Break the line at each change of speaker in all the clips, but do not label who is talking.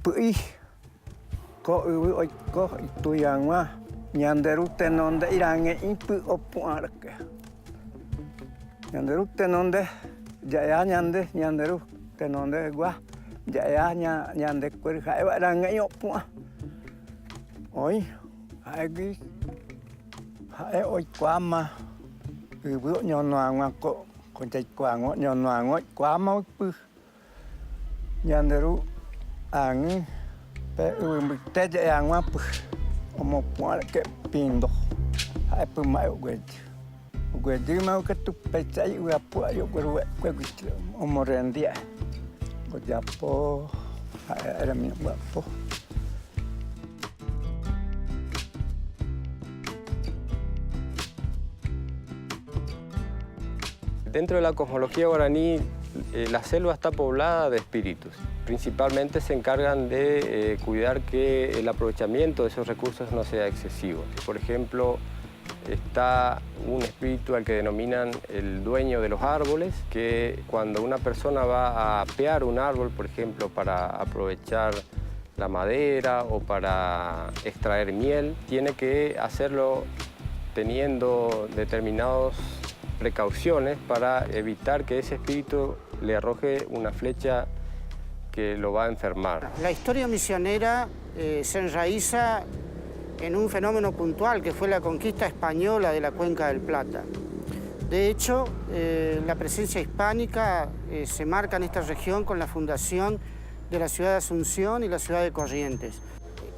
Pui, ko oi ko itu yang mah nyanderu tenonde irange impu opuarke. Nyanderu tenonde jaya nyanderu tenonde gua jaya nyande kur kai irange opua. Oi, agi hae oi kwama. Ibu nyonoang ko konjai kwango nyonoang kwama pu. Nyanderu angin pe mbite yang map omo puar ke pindo ai pu mai gue mau ke tu pecai ua pu ayo gue omo rendia go japo era mi guapo.
Dentro de la cosmología guaraní, la selva está poblada de espíritus. Principalmente se encargan de cuidar que el aprovechamiento de esos recursos no sea excesivo. Por ejemplo, está un espíritu al que denominan el dueño de los árboles, que cuando una persona va a apear un árbol, por ejemplo, para aprovechar la madera o para extraer miel, tiene que hacerlo teniendo determinadas precauciones para evitar que ese espíritu le arroje una flecha que lo va a enfermar.
La historia misionera se enraiza en un fenómeno puntual que fue la conquista española de la Cuenca del Plata. De hecho, la presencia hispánica se marca en esta región con la fundación de la ciudad de Asunción y la ciudad de Corrientes.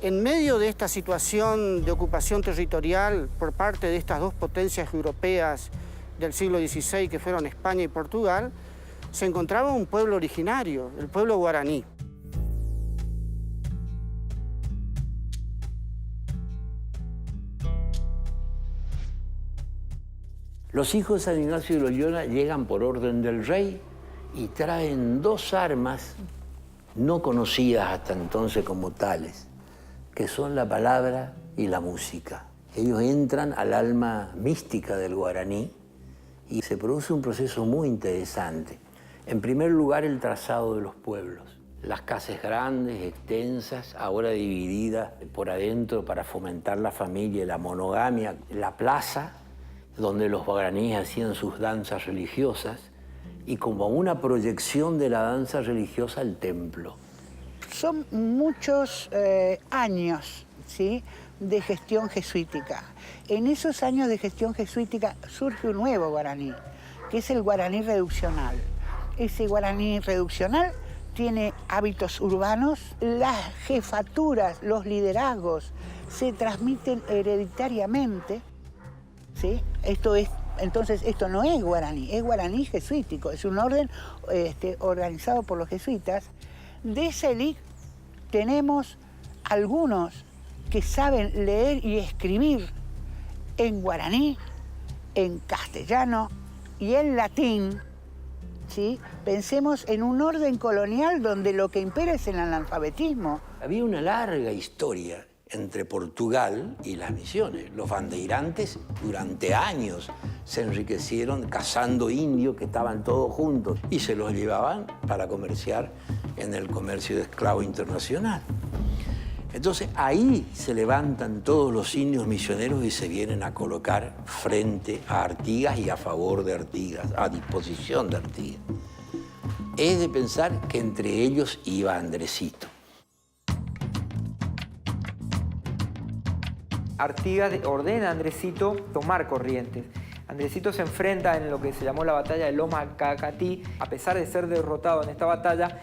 En medio de esta situación de ocupación territorial por parte de estas dos potencias europeas del siglo XVI, que fueron España y Portugal, se encontraba un pueblo originario, el pueblo guaraní.
Los hijos de San Ignacio de Loyola llegan por orden del rey y traen dos armas no conocidas hasta entonces como tales, que son la palabra y la música. Ellos entran al alma mística del guaraní y se produce un proceso muy interesante. En primer lugar, el trazado de los pueblos. Las casas grandes, extensas, ahora divididas por adentro para fomentar la familia y la monogamia. La plaza, donde los guaraníes hacían sus danzas religiosas, y como una proyección de la danza religiosa, el templo.
Son muchos años, ¿sí?, de gestión jesuítica. En esos años de gestión jesuítica surge un nuevo guaraní, que es el guaraní reduccional. Ese guaraní reduccional tiene hábitos urbanos, las jefaturas, los liderazgos se transmiten hereditariamente, ¿sí? Entonces, esto no es guaraní jesuítico, es un orden organizado por los jesuitas. De esa élite tenemos algunos que saben leer y escribir en guaraní, en castellano y en latín, ¿sí? Pensemos en un orden colonial donde lo que impera es el analfabetismo.
Había una larga historia entre Portugal y las misiones. Los bandeirantes durante años se enriquecieron cazando indios que estaban todos juntos y se los llevaban para comerciar en el comercio de esclavos internacional. Entonces ahí se levantan todos los indios misioneros y se vienen a colocar frente a Artigas y a favor de Artigas, a disposición de Artigas. Es de pensar que entre ellos iba Andresito.
Artigas ordena a Andresito tomar Corrientes. Andresito se enfrenta en lo que se llamó la batalla de Loma Cacatí. A pesar de ser derrotado en esta batalla,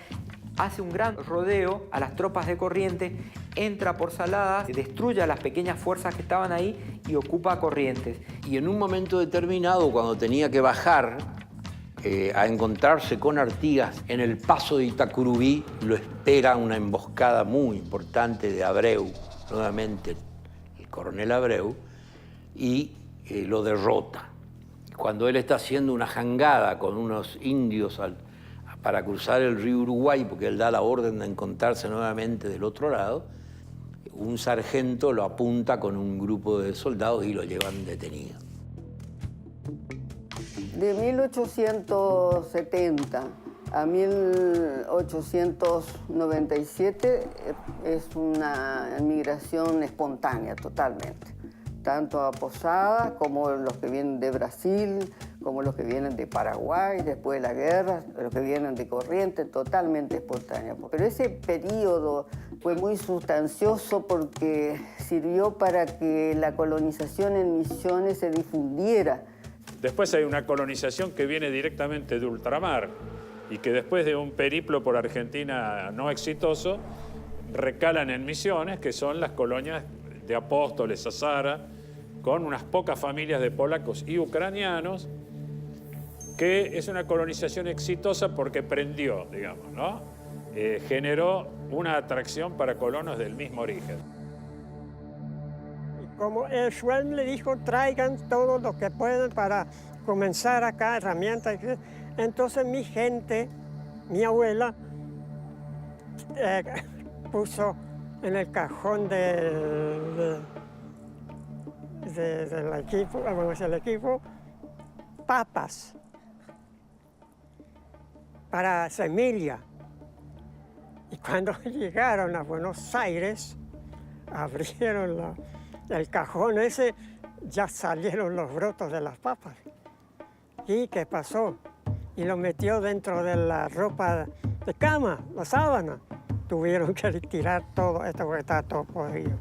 hace un gran rodeo a las tropas de Corrientes, entra por Saladas, destruye a las pequeñas fuerzas que estaban ahí y ocupa Corrientes.
Y en un momento determinado, cuando tenía que bajar a encontrarse con Artigas en el paso de Itacurubí, lo espera una emboscada muy importante de Abreu, nuevamente el coronel Abreu, y lo derrota. Cuando él está haciendo una jangada con unos indios para cruzar el río Uruguay, porque él da la orden de encontrarse nuevamente del otro lado, un sargento lo apunta con un grupo de soldados y lo llevan detenido.
De 1870 a 1897 es una migración espontánea totalmente, tanto a Posadas como los que vienen de Brasil, como los que vienen de Paraguay después de la guerra, los que vienen de Corrientes, totalmente espontánea. Pero ese periodo fue muy sustancioso porque sirvió para que la colonización en Misiones se difundiera.
Después hay una colonización que viene directamente de ultramar y que después de un periplo por Argentina no exitoso, recalan en Misiones, que son las colonias de Apóstoles, Azara, con unas pocas familias de polacos y ucranianos, que es una colonización exitosa porque prendió, digamos, ¿no? Generó una atracción para colonos del mismo origen.
Como el Schwelm le dijo, traigan todo lo que puedan para comenzar acá, herramientas. Entonces mi gente, mi abuela, puso en el cajón del equipo, vamos al equipo, papas para semilla. Y cuando llegaron a Buenos Aires, abrieron el cajón ese, ya salieron los brotos de las papas. ¿Y qué pasó? Y lo metió dentro de la ropa de cama, la sábana. Tuvieron que retirar todo esto porque estaba todo podrido.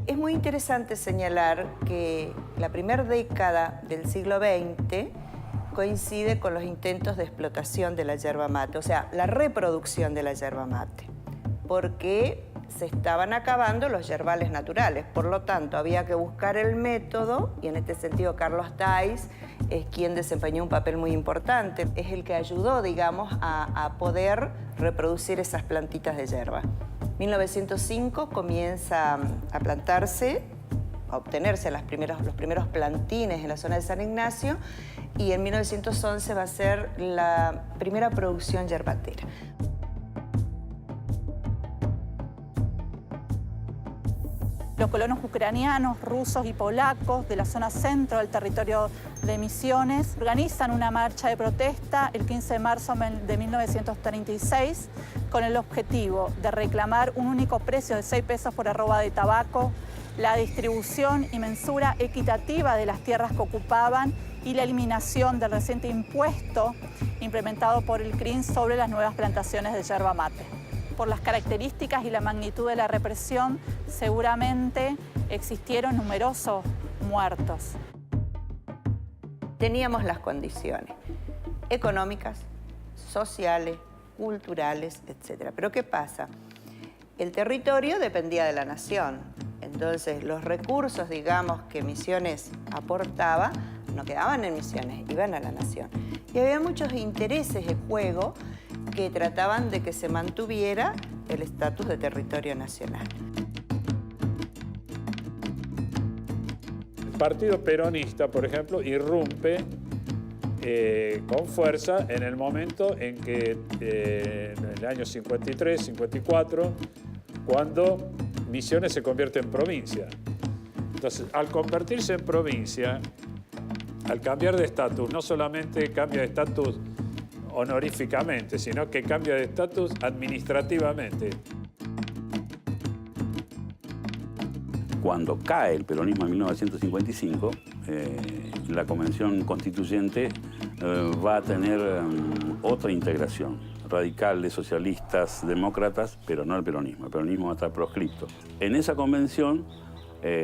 Es muy interesante señalar que la primera década del siglo XX coincide con los intentos de explotación de la yerba mate, o sea, la reproducción de la yerba mate, porque se estaban acabando los yerbales naturales. Por lo tanto, había que buscar el método, y en este sentido Carlos Thais es quien desempeñó un papel muy importante. Es el que ayudó, digamos, a poder reproducir esas plantitas de yerba. En 1905 comienza a plantarse, a obtenerse los primeros plantines en la zona de San Ignacio, y en 1911 va a ser la primera producción yerbatera.
Los colonos ucranianos, rusos y polacos de la zona centro del territorio de Misiones organizan una marcha de protesta el 15 de marzo de 1936 con el objetivo de reclamar un único precio de 6 pesos por arroba de tabaco, la distribución y mensura equitativa de las tierras que ocupaban y la eliminación del reciente impuesto implementado por el CRIN sobre las nuevas plantaciones de yerba mate. Por las características y la magnitud de la represión, seguramente existieron numerosos muertos.
Teníamos las condiciones económicas, sociales, culturales, etc. Pero ¿qué pasa? El territorio dependía de la nación. Entonces, los recursos, digamos, que Misiones aportaba, no quedaban en Misiones, iban a la nación. Y había muchos intereses de juego que trataban de que se mantuviera el estatus de territorio nacional.
El Partido Peronista, por ejemplo, irrumpe con fuerza en el momento en que, en el año 53, 54, cuando Misiones se convierte en provincia. Entonces, al convertirse en provincia, al cambiar de estatus, no solamente cambia de estatus honoríficamente, sino que cambia de estatus administrativamente.
Cuando cae el peronismo en 1955, la Convención Constituyente va a tener otra integración, radicales, socialistas, demócratas, pero no el peronismo. El peronismo va a estar proscripto. En esa convención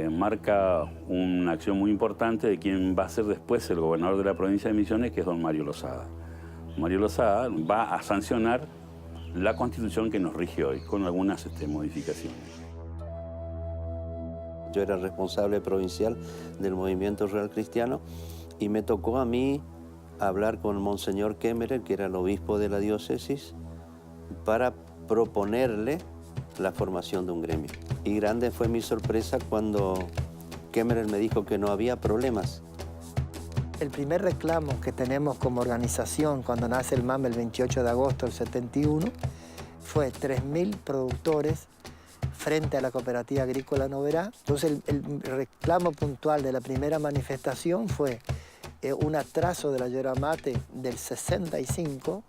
marca una acción muy importante de quien va a ser después el gobernador de la provincia de Misiones, que es don Mario Lozada. Mario Lozada va a sancionar la Constitución que nos rige hoy, con algunas modificaciones.
Yo era responsable provincial del Movimiento Real Cristiano y me tocó a mí hablar con Monseñor Kemmerer, que era el obispo de la diócesis, para proponerle la formación de un gremio. Y grande fue mi sorpresa cuando Kemmerer me dijo que no había problemas.
El primer reclamo que tenemos como organización cuando nace el MAM el 28 de agosto del 71 fue 3.000 productores frente a la Cooperativa Agrícola Noverá. Entonces el reclamo puntual de la primera manifestación fue un atraso de la yerba mate del 65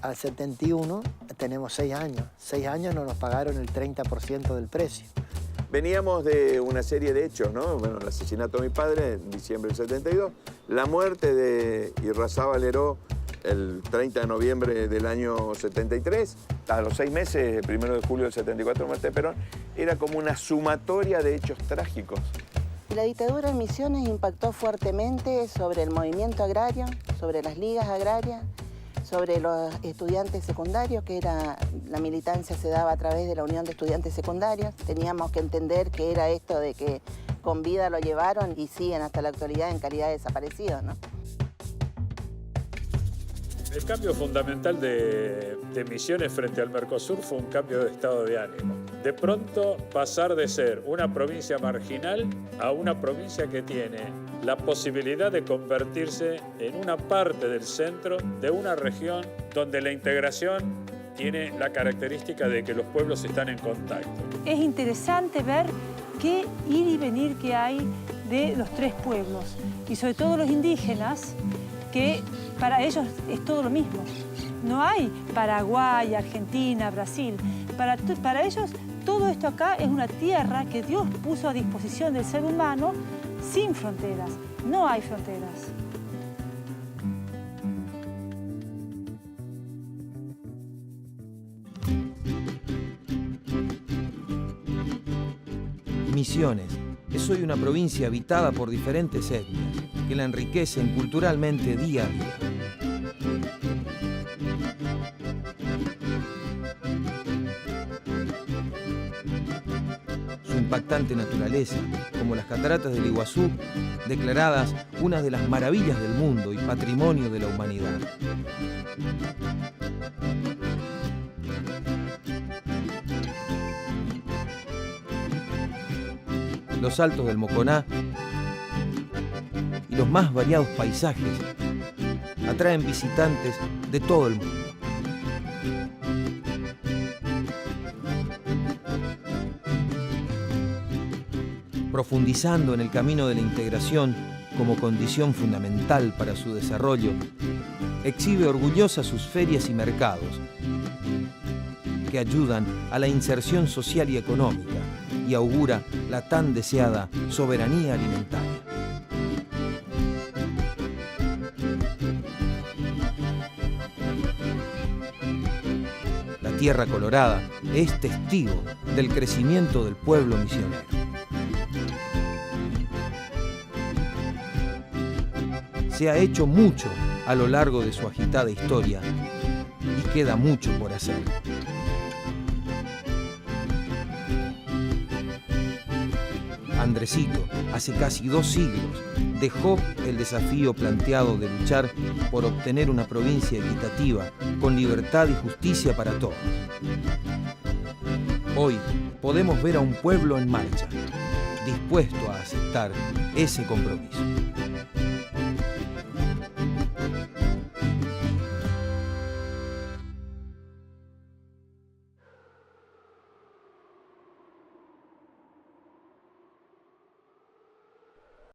al 71 tenemos 6 años. 6 años no nos pagaron el 30% del precio.
Veníamos de una serie de hechos, ¿no? Bueno, el asesinato de mi padre en diciembre del 72, la muerte de Irrazábal Leró el 30 de noviembre del año 73, a los 6 meses, el 1 de julio del 74, muerte de Perón, era como una sumatoria de hechos trágicos.
La dictadura en Misiones impactó fuertemente sobre el movimiento agrario, sobre las ligas agrarias, sobre los estudiantes secundarios, que era la militancia se daba a través de la Unión de Estudiantes Secundarios. Teníamos que entender que era esto de que con vida lo llevaron y siguen hasta la actualidad en calidad de desaparecidos, ¿no?
El cambio fundamental de Misiones frente al Mercosur fue un cambio de estado de ánimo. De pronto pasar de ser una provincia marginal a una provincia que tiene la posibilidad de convertirse en una parte del centro de una región donde la integración tiene la característica de que los pueblos están en contacto.
Es interesante ver qué ir y venir que hay de los 3 pueblos y sobre todo los indígenas, que para ellos es todo lo mismo. No hay Paraguay, Argentina, Brasil. Para ellos todo esto acá es una tierra que Dios puso a disposición del ser humano sin fronteras. No hay fronteras.
Misiones es hoy una provincia habitada por diferentes etnias que la enriquecen culturalmente día a día. Su impactante naturaleza, como las cataratas del Iguazú, declaradas una de las maravillas del mundo y patrimonio de la humanidad. Los altos del Moconá y los más variados paisajes atraen visitantes de todo el mundo. Profundizando en el camino de la integración como condición fundamental para su desarrollo, exhibe orgullosa sus ferias y mercados que ayudan a la inserción social y económica y augura la tan deseada soberanía alimentaria. La Tierra Colorada es testigo del crecimiento del pueblo misionero. Se ha hecho mucho a lo largo de su agitada historia y queda mucho por hacer. Andresito, hace casi 2 siglos, dejó el desafío planteado de luchar por obtener una provincia equitativa, con libertad y justicia para todos. Hoy podemos ver a un pueblo en marcha, dispuesto a aceptar ese compromiso.